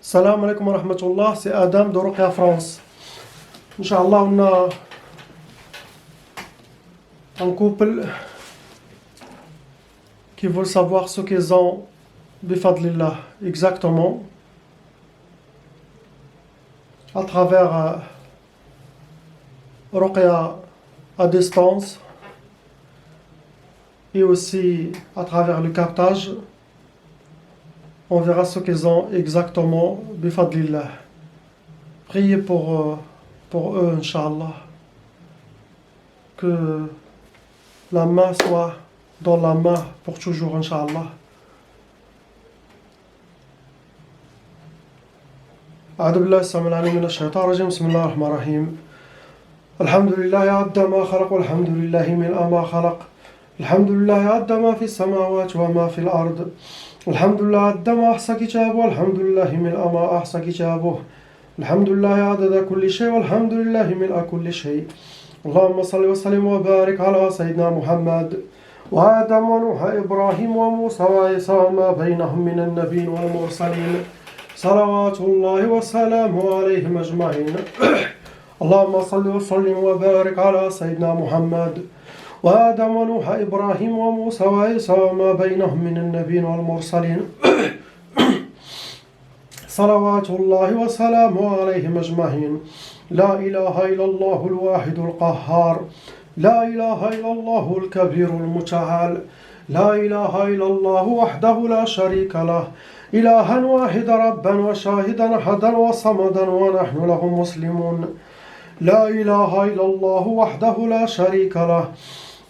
Salam alaikum wa rahmatullah, c'est Adam de Ruqya France. Inch'Allah, on a un couple qui veut savoir ce qu'ils ont, bifadlillah, exactement, à travers Ruqya à distance et aussi à travers le captage. On verra ce qu'ils ont exactement, bifadlillah. Priez pour eux, Inch'Allah, que la main soit dans la main pour toujours, Inch'Allah. أعوذ بالله السميع العليم من الشيطان الرجيم بسم الله الرحمن الرحيم الحمد لله عد ما خلق والحمد لله ملء ما خلق الحمد لله عد ما في السماوات وما في الأرض الحمد لله عد ما أحصى كتابه والحمد لله ملء ما أحصى كتابه الحمد لله عدد كل شيء والحمد لله ملء كل شيء اللهم صل وسلم وبارك على سيدنا محمد وآدم ونوح إبراهيم وموسى وعيسى وما بينهم من النبيين والمرسلين صلوات الله وسلامه عليهم أجمعين اللهم صل وسلم وبارك على سيدنا محمد وآدم ونوح إبراهيم وموسى وعيسى وما بينهم من النبيين والمرسلين صلوات الله وسلامه عليهم أجمعين لا إله إلا الله الواحد القهار لا إله إلا الله الكبير المتعال لا إله إلا الله وحده لا شريك له إلها واحدا ربا وشاهدا أحدا وصمدا ونحن له مسلمون لا إله إلا الله وحده لا شريك له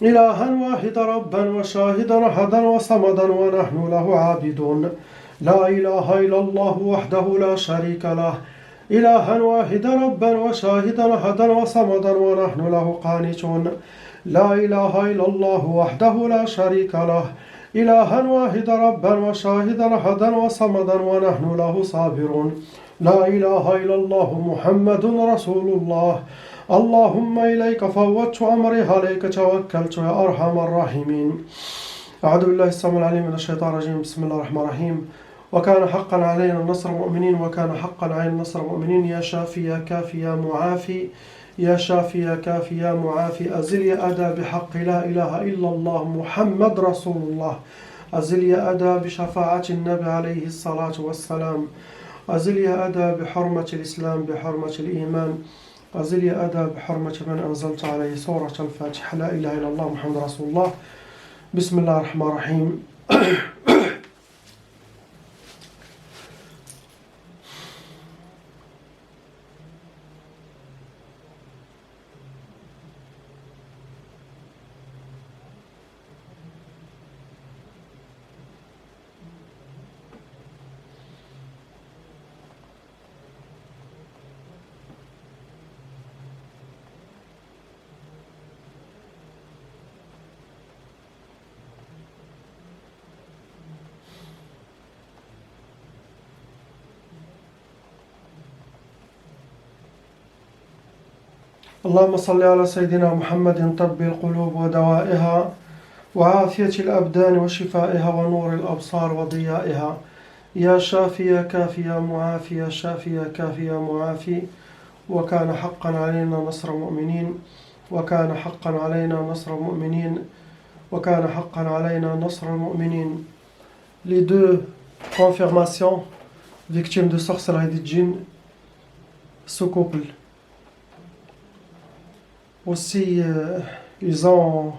إلها واحدا ربا وشاهدا أحدا وصمدا ونحن له عابدون لا إله إلا الله وحده لا شريك له إلها واحدا ربا وشاهدا أحدا وصمدا ونحن له قانتون لا إله إلا الله وحده لا شريك له إلها واحدا ربا وشاهدا أحدا وصمدا ونحن له صابرون لا إله إلا الله محمد رسول الله اللهم إليك فوضت أمري عليك توكلت يا أرحم الراحمين أعوذ بالله السميع العليم من الشيطان الرجيم بسم الله الرحمن الرحيم وكان حقا علينا نصر المؤمنين وكان حقا علينا نصر المؤمنين يا شافي يا كافي يا معافي يا شافي يا كافي يا معافي أزل يا أدى بحق لا إله إلا الله محمد رسول الله أزل يا أدى بشفاعة النبي عليه الصلاة والسلام أزل يا أدى بحرمة الإسلام بحرمة الإيمان أزل يا أدى بحرمة من أنزلت عليه سورة الفاتحة لا إله إلا الله محمد رسول الله بسم الله الرحمن الرحيم اللهم صل على سيدنا محمد طب القلوب ودوائها وعافية الأبدان وشفائها ونور الأبصار وضيائها يا شافي يا كافي يا معافي يا شافي يا كافي يا معافي وكان حقا علينا نصر المؤمنين وكان حقا علينا نصر المؤمنين وكان حقا علينا نصر المؤمنين. Les deux confirmations victimes de sorcellerie de djinn, ce couple. Aussi, ils ont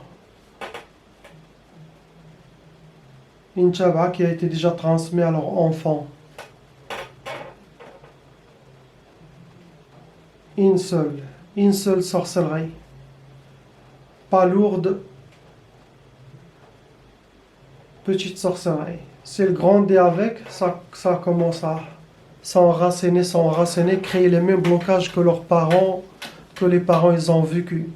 une tchabra qui a été déjà transmise à leur enfant. Une seule sorcellerie. Pas lourde, petite sorcellerie. S'ils grandissent avec, ça commence à s'enraciner, créer les mêmes blocages que leurs parents, que les parents ils ont vécu.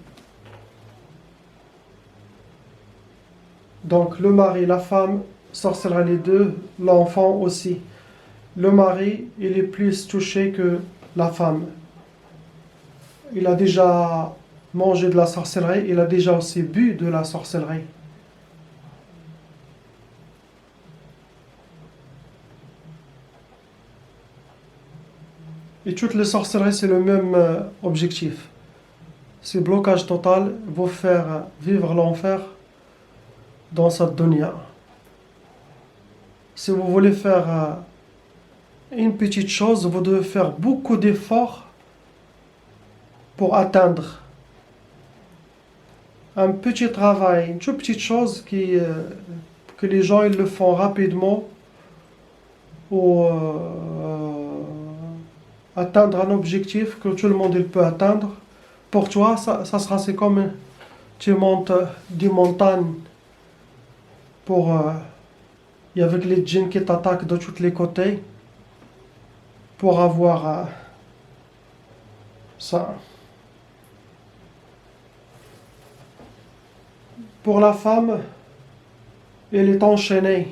Donc le mari, la femme, sorcellera les deux, l'enfant aussi. Le mari, il est plus touché que la femme. Il a déjà mangé de la sorcellerie, il a déjà aussi bu de la sorcellerie. Et toutes les sorcelleries, c'est le même objectif. C'est blocage total, vous faire vivre l'enfer dans cette dunya. Si vous voulez faire une petite chose, vous devez faire beaucoup d'efforts pour atteindre un petit travail, une toute petite chose que les gens ils le font rapidement ou atteindre un objectif que tout le monde il peut atteindre. Pour toi, ça sera c'est comme tu montes des montagnes et avec les djinns qui t'attaquent de tous les côtés pour avoir ça. Pour la femme, elle est enchaînée.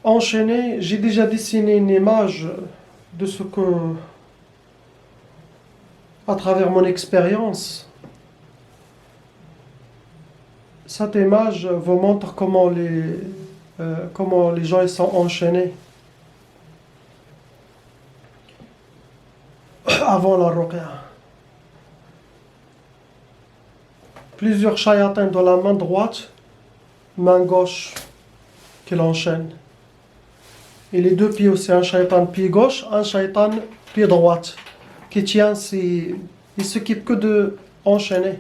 Enchaînée, j'ai déjà dessiné une image de ce que, à travers mon expérience, cette image vous montre comment les gens ils sont enchaînés avant la ruqya. Plusieurs shayatins dans la main droite, main gauche qui l'enchaîne. Et les deux pieds aussi, un shaytan pied gauche, un shaytan pied droite, qui tient, il s'occupe que de enchaîner.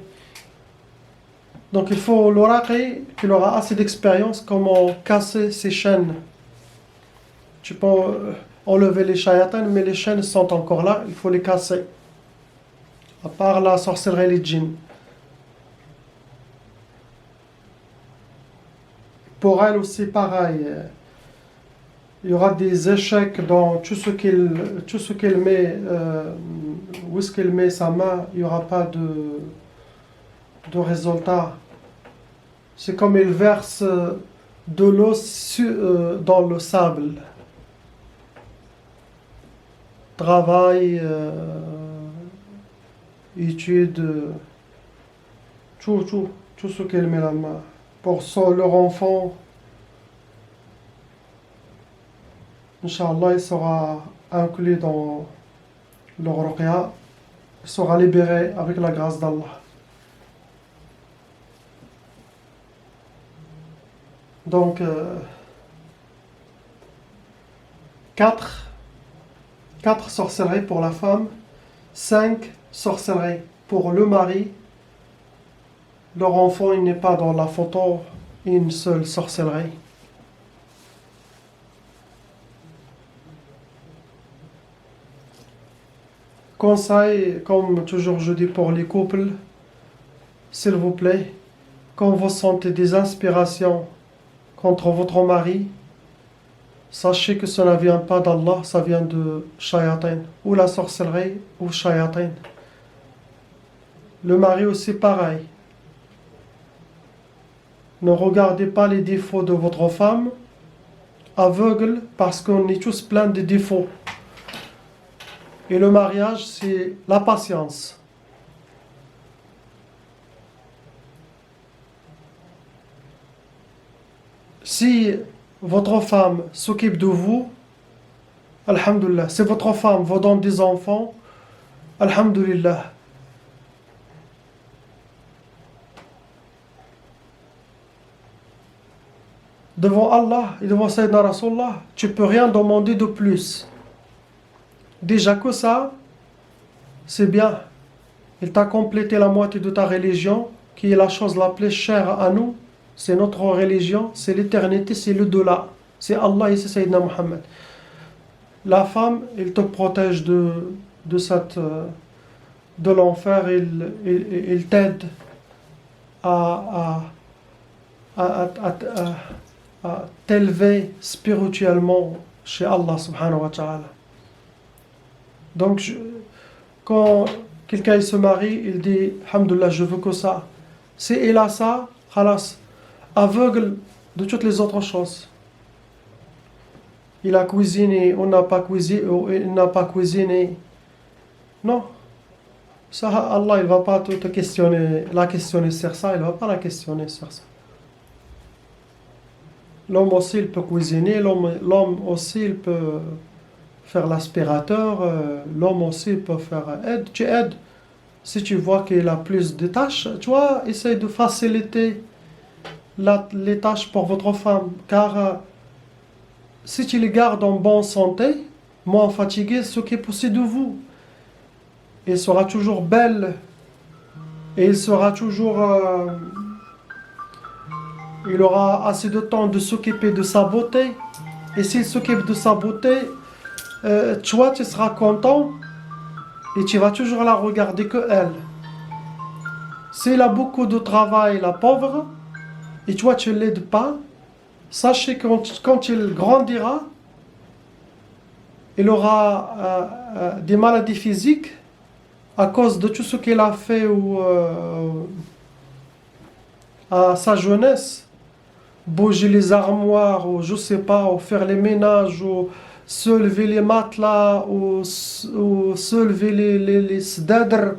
Donc il faut l'oracle qu'il aura assez d'expérience comment casser ces chaînes. Tu peux enlever les shayatins, mais les chaînes sont encore là, il faut les casser. À part la sorcellerie et les djinns. Pour elle aussi pareil. Il y aura des échecs dans tout ce qu'elle met, où est-ce qu'elle met sa main, il n'y aura pas de résultat. C'est comme il verse de l'eau dans le sable. Travail, étude, tout ce qu'elle met la main. Pour leur enfant, Inch'Allah, il sera inclus dans le ruqya, il sera libéré avec la grâce d'Allah. Donc, 4 sorcelleries pour la femme, 5 sorcelleries pour le mari. Leur enfant, il n'est pas dans la photo, une seule sorcellerie. Conseil, comme toujours je dis pour les couples, s'il vous plaît, quand vous sentez des inspirations contre votre mari, sachez que cela ne vient pas d'Allah, ça vient de shayatin, ou la sorcellerie, ou shayatin. Le mari aussi pareil. Ne regardez pas les défauts de votre femme aveugle parce qu'on est tous pleins de défauts. Et le mariage, c'est la patience. Si votre femme s'occupe de vous, alhamdulillah. Si votre femme vous donne des enfants, alhamdulillah. Devant Allah et devant Sayyidina Rasulullah, tu ne peux rien demander de plus. Déjà que ça, c'est bien. Il t'a complété la moitié de ta religion, qui est la chose la plus chère à nous. C'est notre religion, c'est l'éternité, c'est le delà. C'est Allah et c'est Sayyidina Muhammad. La femme, elle te protège de l'enfer, il t'aide à t'élever spirituellement chez Allah subhanahu wa ta'ala. Donc, quand quelqu'un se marie, il dit alhamdulillah, je veux que ça. Si il a ça, khalas, aveugle de toutes les autres choses. Il a cuisiné, on n'a pas cuisiné, ou il n'a pas cuisiné. Non. Ça, Allah, il ne va pas te questionner sur ça, il ne va pas la questionner sur ça. L'homme aussi, il peut cuisiner, l'homme aussi, il peut faire l'aspirateur, l'homme aussi peut faire aide. Tu aides. Si tu vois qu'il a plus de tâches, tu vois, essaye de faciliter les tâches pour votre femme. Car si tu les gardes en bonne santé, moins fatiguée, s'occupe aussi de vous. Elle sera toujours belle et il sera toujours... il aura assez de temps de s'occuper de sa beauté. Et s'il s'occupe de sa beauté, toi, tu seras content et tu vas toujours la regarder que elle. S'il a beaucoup de travail, la pauvre, et toi, tu ne l'aides pas, sachez que quand il grandira, il aura des maladies physiques à cause de tout ce qu'il a fait à sa jeunesse. Bouger les armoires, ou je sais pas, ou faire les ménages, ou soulever les matelas, ou soulever les sedadr,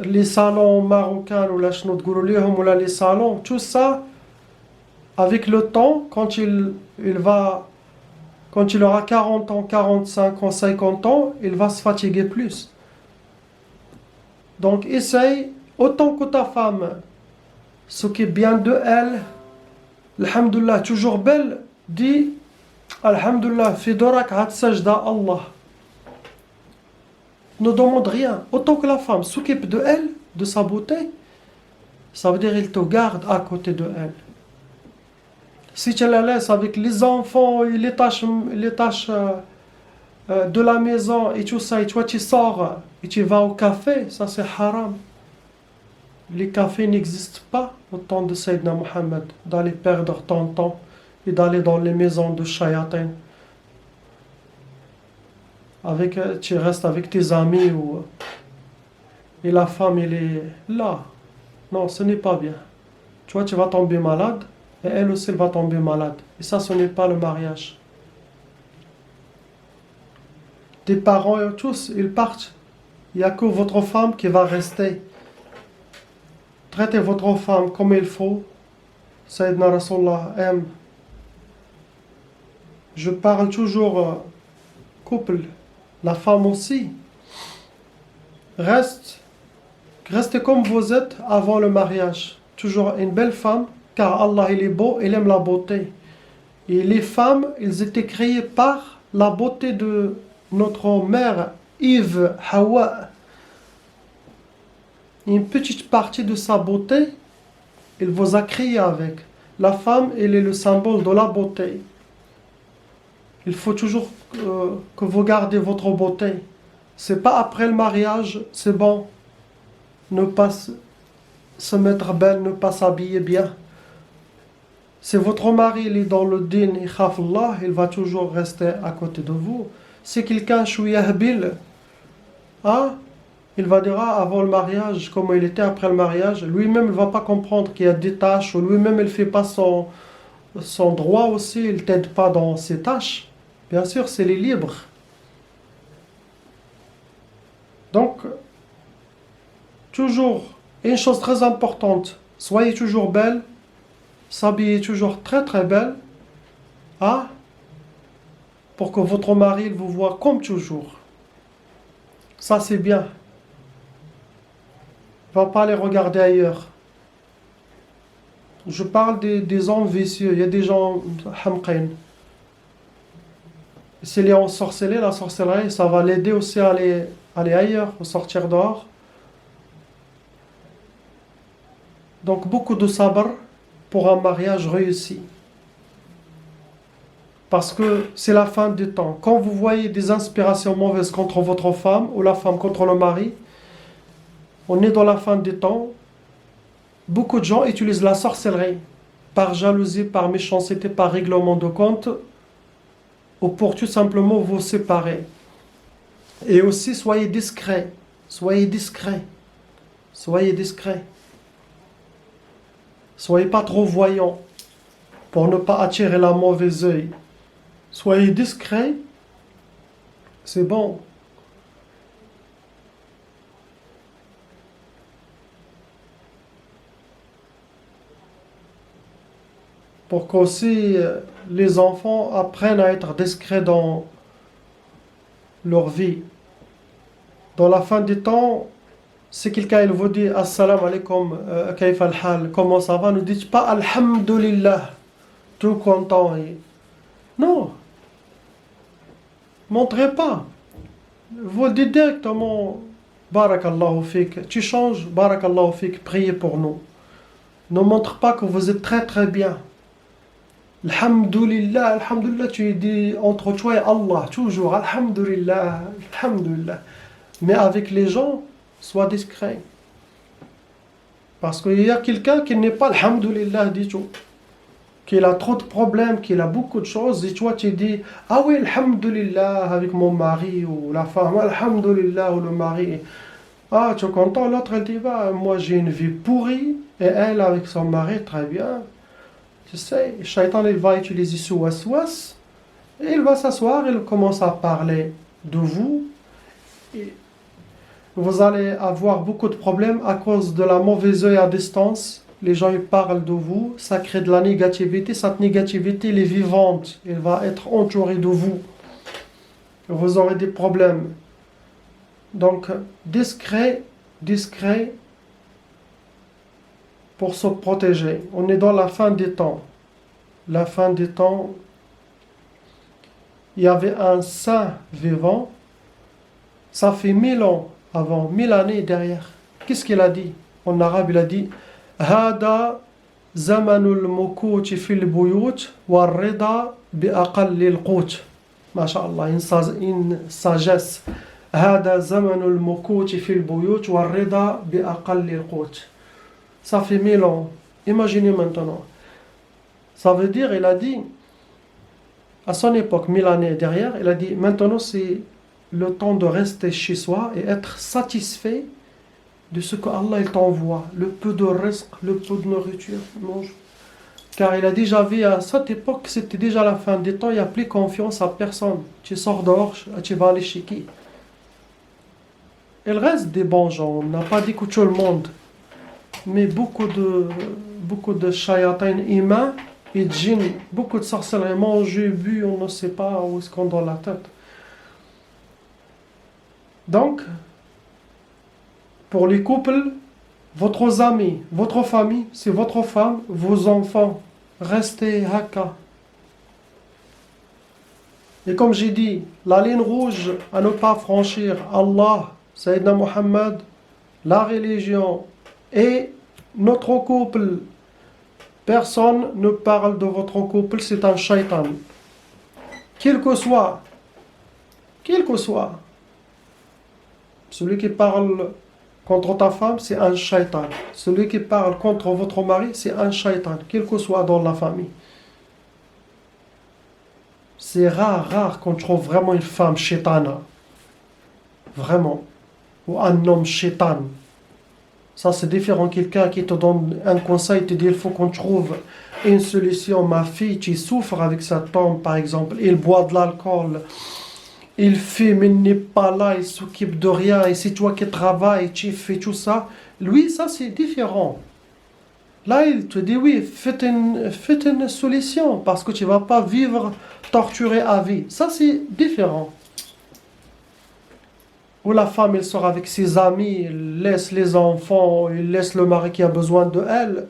les salons marocains, ou les salons, tout ça, avec le temps, quand il aura 40 ans, 45 ans, 50 ans, il va se fatiguer plus. Donc essaye, autant que ta femme s'occupe bien de elle, alhamdulillah, toujours belle, dis alhamdulillah, fais 2 rak'at sajda Allah. Ne demande rien. Autant que la femme s'occupe de elle, de sa beauté, ça veut dire qu'il te garde à côté de elle. Si tu la laisses avec les enfants et les tâches de la maison et tout ça, et toi tu sors et tu vas au café, ça c'est haram. Les cafés n'existent pas au temps de Sayyidina Muhammad, d'aller perdre ton temps et d'aller dans les maisons de shayatin. Tu restes avec tes amis et la femme elle est là. Non, ce n'est pas bien. Tu vois, tu vas tomber malade et elle aussi elle va tomber malade. Et ça, ce n'est pas le mariage. Tes parents tous, ils partent. Il n'y a que votre femme qui va rester. Traitez votre femme comme il faut. Sayyidina Rasulullah aime. Je parle toujours couple. La femme aussi. Restez comme vous êtes avant le mariage. Toujours une belle femme, car Allah il est beau, il aime la beauté. Et les femmes, elles étaient créées par la beauté de notre mère Ève, Hawa. Une petite partie de sa beauté, il vous a créé avec. La femme, elle est le symbole de la beauté. Il faut toujours que vous gardez votre beauté. C'est pas après le mariage, c'est bon. Ne pas se mettre belle, ne pas s'habiller bien. Si votre mari il est dans le din, il khaf Allah, il va toujours rester à côté de vous. Si quelqu'un chouïa habil, il va dire avant le mariage, comment il était après le mariage, lui-même il ne va pas comprendre qu'il y a des tâches, ou lui-même il ne fait pas son droit aussi, il ne t'aide pas dans ses tâches. Bien sûr, c'est les libres. Donc, toujours, une chose très importante, soyez toujours belle, s'habillez toujours très très belle, pour que votre mari vous voit comme toujours. Ça c'est bien. Il ne va pas aller regarder ailleurs. Je parle des hommes vicieux, il y a des gens hamqin. S'il est ensorcelé, la sorcellerie, ça va l'aider aussi à aller ailleurs, à sortir dehors. Donc beaucoup de sabr pour un mariage réussi. Parce que c'est la fin du temps. Quand vous voyez des inspirations mauvaises contre votre femme ou la femme contre le mari, on est dans la fin du temps. Beaucoup de gens utilisent la sorcellerie par jalousie, par méchanceté, par règlement de compte, ou pour tout simplement vous séparer. Et aussi, soyez discret. Soyez discret. Soyez discret. Soyez pas trop voyant pour ne pas attirer la mauvaise œil. Soyez discret. C'est bon. Pour qu'aussi les enfants apprennent à être discrets dans leur vie. Dans la fin des temps, si quelqu'un il vous dit Assalamu alaikum, kayf al-hal, comment ça va, ne dites pas Alhamdulillah, tout content. Non, montrez pas. Vous dites directement Barakallahu fik, tu changes, Barakallahu fik, priez pour nous. Ne montre pas que vous êtes très très bien. Alhamdulillah, Alhamdulillah, tu dis entre toi et Allah, toujours Alhamdulillah, Alhamdulillah. Mais avec les gens, sois discret. Parce qu'il y a quelqu'un qui n'est pas Alhamdulillah du tout. Qu'il a trop de problèmes, qu'il a beaucoup de choses, et toi tu dis ah oui, Alhamdulillah, avec mon mari ou la femme, Alhamdulillah, ou le mari. Ah, tu es content, l'autre elle dit bah, moi j'ai une vie pourrie, et elle avec son mari, très bien. Tu sais, le shaitan il va utiliser ce waswas, et il va s'asseoir, il commence à parler de vous, et vous allez avoir beaucoup de problèmes à cause de la mauvaise œil à distance. Les gens ils parlent de vous, ça crée de la négativité. Cette négativité elle est vivante, elle va être entourée de vous. Vous aurez des problèmes. Donc, discret pour se protéger. On est dans la fin des temps. La fin des temps, il y avait un saint vivant, ça fait 1000 ans avant, 1000 années derrière. Qu'est-ce qu'il a dit? En arabe, il a dit Hada zamanul mukuti fil buyut war rida bi aqallil qut. Masha'Allah, une sagesse. Hada zamanul mukuti fil buyut war rida bi aqallil qut. Ça fait 1000 ans. Imaginez maintenant. Ça veut dire, il a dit, à son époque, 1000 années derrière, il a dit, maintenant c'est le temps de rester chez soi et être satisfait de ce que Allah il t'envoie, le peu de risque, le peu de nourriture, mange. Car il a déjà vu à cette époque, c'était déjà la fin des temps, il n'y a plus confiance à personne. Tu sors dehors, tu vas aller chez qui? Il reste des bons gens, on n'a pas dit que tout le monde, mais beaucoup de shayatins humains et de djinns, beaucoup de sorcelleries, manger, bu, on ne sait pas où est-ce qu'on donne la tête. Donc, pour les couples, votre amis, votre famille, c'est votre femme, vos enfants, restez haka. Et comme j'ai dit, la ligne rouge à ne pas franchir, Allah, Sayyidina Muhammad, la religion et notre couple. Personne ne parle de votre couple, c'est un shaitan. Quel que soit, celui qui parle contre ta femme, c'est un shaitan. Celui qui parle contre votre mari, c'est un shaitan, quel que soit dans la famille. C'est rare qu'on trouve vraiment une femme shaitana. Vraiment. Ou un homme shaitan. Ça c'est différent, quelqu'un qui te donne un conseil, te dit il faut qu'on trouve une solution. Ma fille, tu souffres avec cet homme par exemple, il boit de l'alcool, il fume, il n'est pas là, il s'occupe de rien, et c'est toi qui travailles, tu fais tout ça. Lui, ça c'est différent. Là, il te dit oui, faites une solution, parce que tu ne vas pas vivre torturé à vie. Ça c'est différent. Où la femme, elle sort avec ses amis, elle laisse les enfants, elle laisse le mari qui a besoin de elle.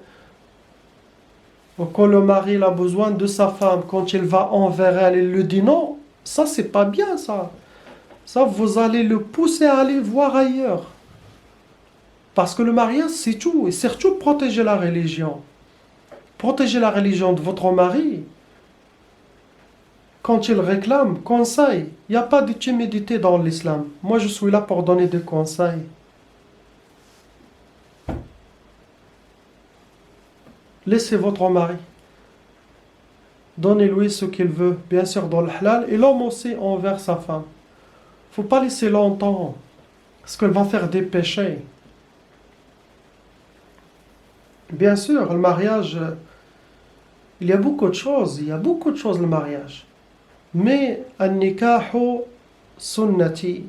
Ou quand le mari il a besoin de sa femme, quand il va envers elle, il lui dit non, ça c'est pas bien ça. Ça, vous allez le pousser à aller voir ailleurs. Parce que le mariage, c'est tout. Et surtout, protéger la religion. Protéger la religion de votre mari. Quand il réclame conseil, il n'y a pas de timidité dans l'islam. Moi, je suis là pour donner des conseils. Laissez votre mari. Donnez-lui ce qu'il veut, bien sûr dans le halal, et l'homme aussi envers sa femme. Il ne faut pas laisser longtemps, parce qu'elle va faire des péchés. Bien sûr, le mariage, il y a beaucoup de choses, le mariage. Mais an-nikahu sunnati,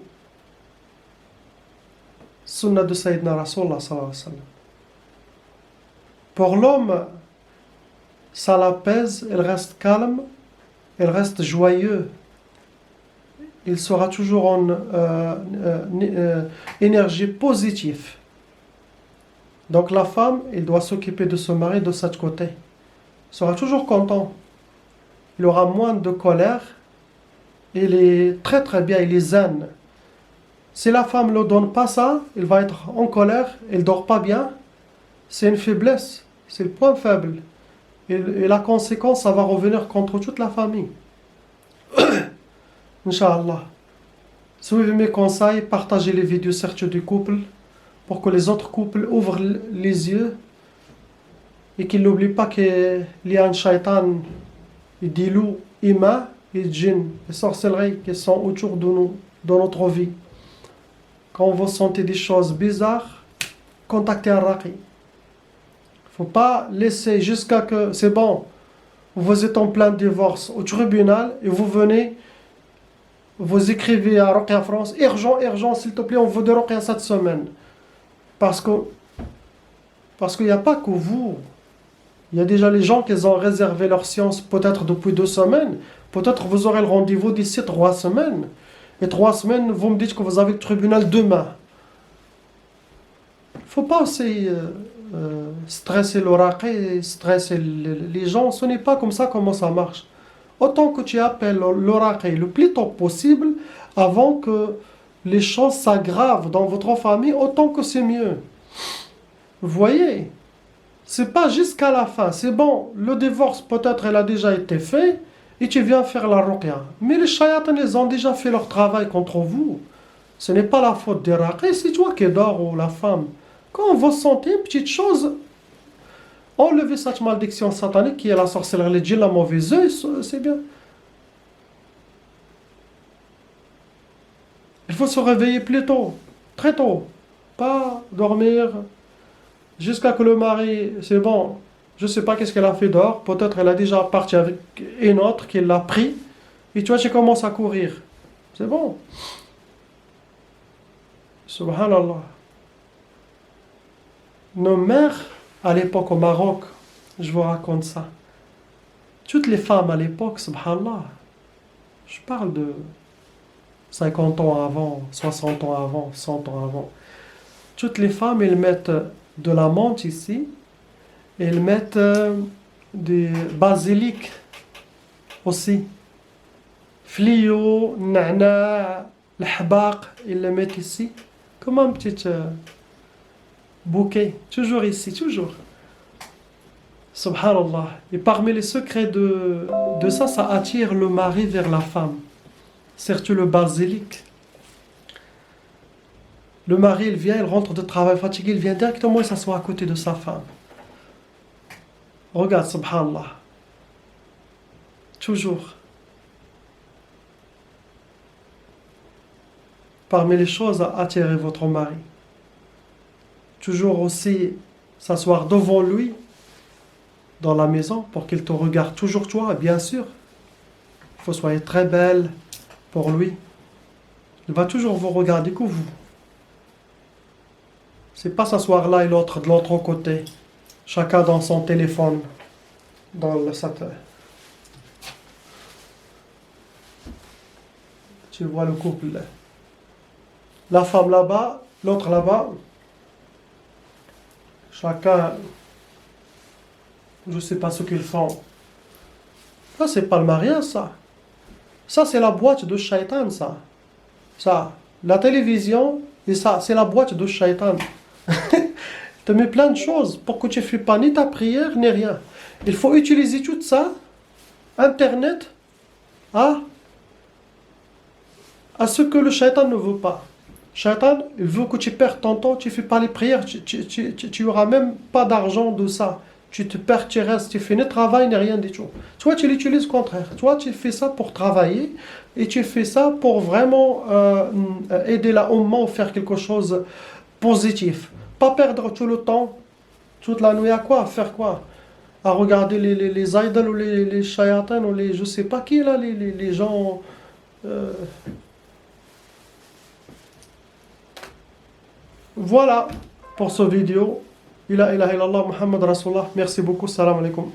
sunna de Sayyidina Rasulullah sallallahu alayhi wa sallam. Pour l'homme, ça l'apaise, il reste calme, il reste joyeux. il sera toujours en énergie positive. Donc la femme, elle doit s'occuper de son mari de cet côté. Il sera toujours content. Il aura moins de colère. Il est très très bien, il est zen. Si la femme ne donne pas ça, il va être en colère, il ne dort pas bien. C'est une faiblesse, c'est le point faible. Et la conséquence, ça va revenir contre toute la famille. Inch'Allah. Suivez mes conseils, partagez les vidéos certes du couple pour que les autres couples ouvrent les yeux et qu'ils n'oublient pas qu'il y a un shaitan, des loups humains et djinns, les sorcelleries qui sont autour de nous, dans notre vie. Quand vous sentez des choses bizarres, contactez un raqi. Il ne faut pas laisser jusqu'à que c'est bon, vous êtes en plein divorce au tribunal et vous venez, vous écrivez à Ruqya France, urgent, s'il te plaît, on veut de Ruqya cette semaine. Parce qu'il n'y a pas que vous. Il y a déjà les gens qui ont réservé leur séance peut-être depuis 2 semaines. Peut-être vous aurez le rendez-vous d'ici 3 semaines. Et 3 semaines, vous me dites que vous avez le tribunal demain. Il ne faut pas aussi stresser le raqi, stresser les gens. Ce n'est pas comme ça comment ça marche. Autant que tu appelles le raqi le plus tôt possible, avant que les choses s'aggravent dans votre famille, autant que c'est mieux. Vous voyez, c'est pas jusqu'à la fin. C'est bon, le divorce peut-être il a déjà été fait et tu viens faire la ruqya. Mais les shayatans, ils ont déjà fait leur travail contre vous. Ce n'est pas la faute des raqi, c'est toi qui dors ou la femme. Quand vous sentez une petite chose, enlevez cette malédiction satanique qui est la sorcellerie, les djinns, la mauvaise œil, c'est bien. Il faut se réveiller plus tôt, très tôt. Pas dormir jusqu'à que le mari, c'est bon, je ne sais pas qu'est-ce qu'elle a fait dehors, peut-être elle a déjà parti avec une autre qui l'a pris, et toi tu commences à courir. C'est bon. Subhanallah. Nos mères, à l'époque au Maroc, je vous raconte ça. Toutes les femmes à l'époque, subhanallah, je parle de 50 ans avant, 60 ans avant, 100 ans avant. Toutes les femmes, elles mettent de la menthe ici, et elles mettent du basilic aussi. Flio, na'na, l'habaq, ils le mettent ici, comme un petit bouquet, toujours ici, toujours. Subhanallah. Et parmi les secrets de ça, ça attire le mari vers la femme. Surtout le basilic. Le mari, il vient, il rentre de travail fatigué, il vient directement et s'assoit à côté de sa femme. Regarde, subhanallah. Toujours. Parmi les choses à attirer votre mari. Toujours aussi s'asseoir devant lui dans la maison pour qu'il te regarde toujours toi, bien sûr. Il faut soyez très belle pour lui. Il va toujours vous regarder que vous. C'est pas s'asseoir là et l'autre de l'autre côté. Chacun dans son téléphone. Dans le satellite. Tu vois le couple là. La femme là-bas, l'autre là-bas. Chacun, je ne sais pas ce qu'ils font. Ça, c'est pas le mariage, ça. Ça, c'est la boîte de shaitan, ça. Ça, la télévision, et ça, c'est la boîte de shaitan. Tu mets plein de choses pour que tu ne fais pas ni ta prière, ni rien. Il faut utiliser tout ça, Internet, à ce que le shaitan ne veut pas. Shaitan, il veut que tu perdes ton temps, tu ne fais pas les prières, tu n'auras même pas d'argent de ça. Tu te perds, tu restes, tu fais ni travail, ni rien du tout. Toi, tu l'utilises au contraire. Toi, tu fais ça pour travailler et tu fais ça pour vraiment aider la Ummah à faire quelque chose de positif. Pas perdre tout le temps, toute la nuit à quoi? À faire quoi? À regarder les idoles ou les shayatans ou les je sais pas qui là, les gens... Voilà pour cette vidéo. La ilaha illallah Muhammad Rasulullah. Merci beaucoup. Salam alaikum.